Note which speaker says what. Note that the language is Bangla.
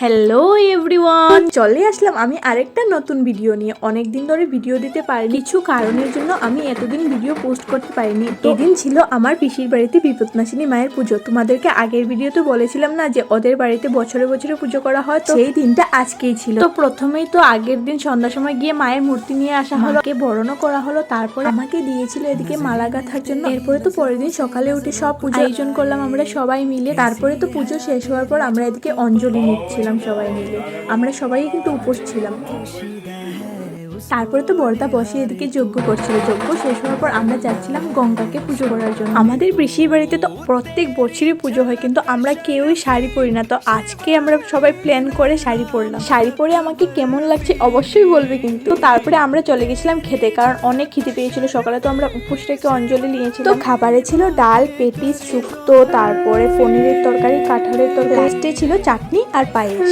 Speaker 1: হ্যালো এভরিওয়ান, চলে আসলাম আমি আরেকটা নতুন ভিডিও নিয়ে। অনেক দিন ধরে ভিডিও দিতে পারিনি, কিছু কারণের জন্য আমি এতদিন ভিডিও পোস্ট করতে পারিনি। এদিন ছিল আমার পিসির বাড়িতে বিপদনাশিনী মায়ের পুজো। তোমাদেরকে আগের ভিডিওতে বলেছিলাম না যে ওদের বাড়িতে বছরে বছরে পুজো করা হয়, তো সেই দিনটা আজকেই ছিল। তো প্রথমেই তো আগের দিন সন্ধ্যার সময় গিয়ে মায়ের মূর্তি নিয়ে আসা হলো, বরণও করা হলো, তারপরে আমাকে দিয়েছিল এদিকে মালা গাঁথার জন্য। এরপরে তো পরের দিন সকালে উঠে সব পুজো আয়োজন করলাম আমরা সবাই মিলে। তারপরে তো পুজো শেষ হওয়ার পর আমরা এদিকে অঞ্জলি নিচ্ছিলাম সবাই মিলে। আমরা সবাই কিন্তু উপোস ছিলাম। তারপরে তো বর্দা বসে এদিকে যজ্ঞ করছিল। যজ্ঞ শেষ হওয়ার পর আমরা যাচ্ছিলাম গঙ্গাকে পুজো করার জন্য। আমাদের পিসির বাড়িতে তো প্রত্যেক বছরই পুজো হয়, কিন্তু আমরা কেউই শাড়ি পরি না। তো আজকে আমরা সবাই প্ল্যান করে শাড়ি পরলাম। শাড়ি পরে আমাকে কেমন লাগছে অবশ্যই বলবে কিন্তু। তো তারপরে আমরা চলে গেছিলাম খেতে, কারণ অনেক খিদে পেয়েছিল। সকালে তো আমরা উপোস থেকে অঞ্জলি নিয়েছিলাম। তো খাবারে ছিল ডাল, পেটিস, শুক্তো, তারপরে পনিরের তরকারি, কাঁঠালের তরকারি, লাস্টে ছিল চাটনি আর পায়েস।